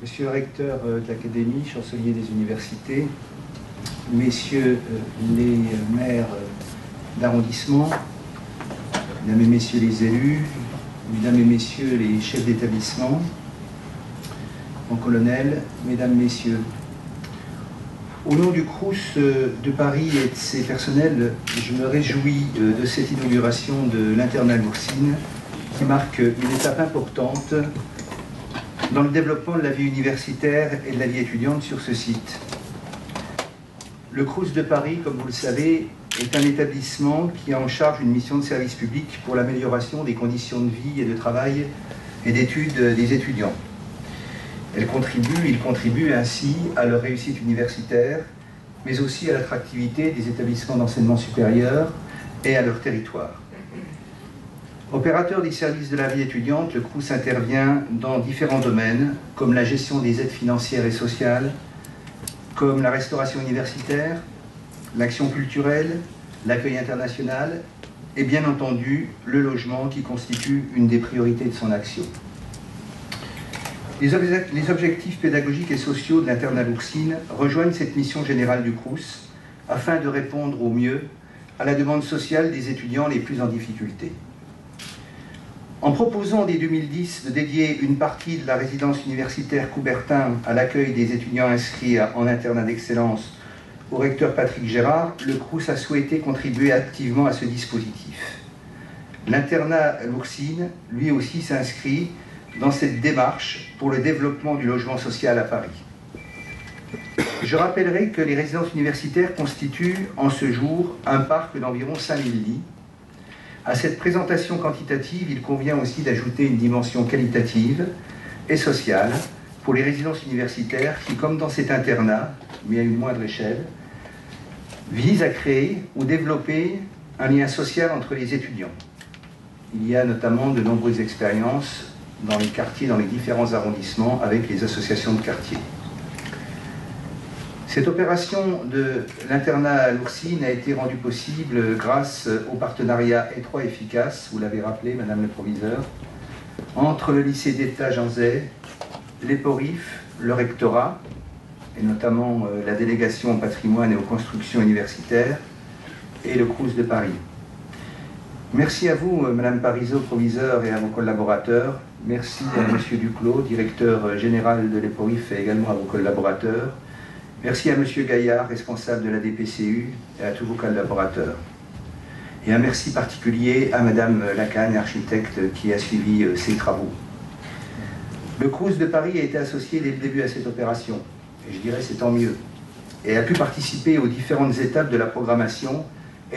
Monsieur le recteur de l'Académie, chancelier des universités, messieurs les maires d'arrondissement, mesdames et messieurs les élus, mesdames et messieurs les chefs d'établissement, mon colonel, mesdames, messieurs, au nom du Crous de Paris et de ses personnels, je me réjouis de cette inauguration de l'internat Loursine qui marque une étape importante dans le développement de la vie universitaire et de la vie étudiante sur ce site. Le Crous de Paris, comme vous le savez, est un établissement qui a en charge une mission de service public pour l'amélioration des conditions de vie et de travail et d'études des étudiants. Il contribue ainsi à leur réussite universitaire, mais aussi à l'attractivité des établissements d'enseignement supérieur et à leur territoire. Opérateur des services de la vie étudiante, le Crous intervient dans différents domaines, comme la gestion des aides financières et sociales, comme la restauration universitaire, l'action culturelle, l'accueil international et bien entendu le logement qui constitue une des priorités de son action. Les objectifs pédagogiques et sociaux de l'internat Loursine rejoignent cette mission générale du Crous afin de répondre au mieux à la demande sociale des étudiants les plus en difficulté. En proposant dès 2010 de dédier une partie de la résidence universitaire Coubertin à l'accueil des étudiants inscrits en internat d'excellence au recteur Patrick Gérard, le Crous a souhaité contribuer activement à ce dispositif. L'internat Loursine, lui aussi, s'inscrit dans cette démarche pour le développement du logement social à Paris. Je rappellerai que les résidences universitaires constituent en ce jour un parc d'environ 5000 lits. À cette présentation quantitative, il convient aussi d'ajouter une dimension qualitative et sociale pour les résidences universitaires qui, comme dans cet internat, mais à une moindre échelle, visent à créer ou développer un lien social entre les étudiants. Il y a notamment de nombreuses expériences dans les quartiers, dans les différents arrondissements, avec les associations de quartier. Cette opération de l'internat Loursine a été rendue possible grâce au partenariat étroit et efficace, vous l'avez rappelé, Madame le Proviseur, entre le lycée d'État Jean Zay, l'EPORIF, le rectorat, et notamment la délégation au patrimoine et aux constructions universitaires, et le Crous de Paris. Merci à vous, Madame Parisot, proviseur, et à vos collaborateurs. Merci à Monsieur Duclos, directeur général de l'EPORIF, et également à vos collaborateurs. Merci à Monsieur Gaillard, responsable de la DPCU, et à tous vos collaborateurs. Et un merci particulier à Madame Lacagne, architecte, qui a suivi ces travaux. Le Crous de Paris a été associé dès le début à cette opération, et je dirais c'est tant mieux, et a pu participer aux différentes étapes de la programmation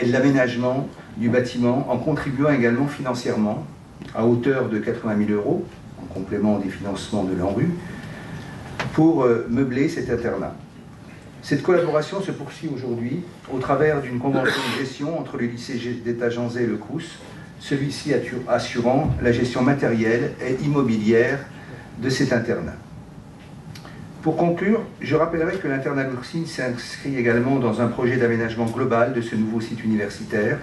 et de l'aménagement du bâtiment, en contribuant également financièrement, à hauteur de 80 000 €, en complément des financements de l'ANRU, pour meubler cet internat. Cette collaboration se poursuit aujourd'hui au travers d'une convention de gestion entre le lycée d'État Jean Zay et le Crous, celui-ci assurant la gestion matérielle et immobilière de cet internat. Pour conclure, je rappellerai que l'internat Loursine s'inscrit également dans un projet d'aménagement global de ce nouveau site universitaire,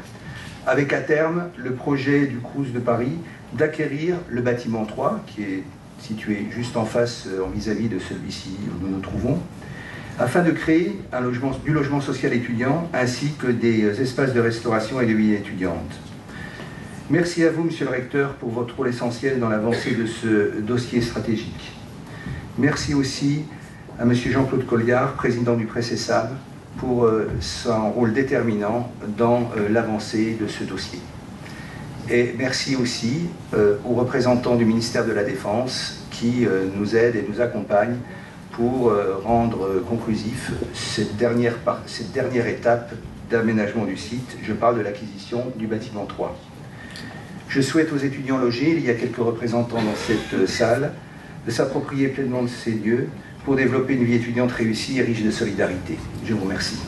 avec à terme le projet du Crous de Paris d'acquérir le bâtiment 3, qui est situé juste en face, vis-à-vis de celui-ci où nous nous trouvons, afin de créer du logement social étudiant ainsi que des espaces de restauration et de vie étudiante. Merci à vous, Monsieur le Recteur, pour votre rôle essentiel dans l'avancée de ce dossier stratégique. Merci aussi à Monsieur Jean-Claude Colliard, président du Pressessab, pour son rôle déterminant dans l'avancée de ce dossier. Et merci aussi aux représentants du ministère de la Défense qui nous aident et nous accompagnent pour rendre conclusif cette dernière étape d'aménagement du site. Je parle de l'acquisition du bâtiment 3. Je souhaite aux étudiants logés, il y a quelques représentants dans cette salle, de s'approprier pleinement de ces lieux pour développer une vie étudiante réussie et riche de solidarité. Je vous remercie.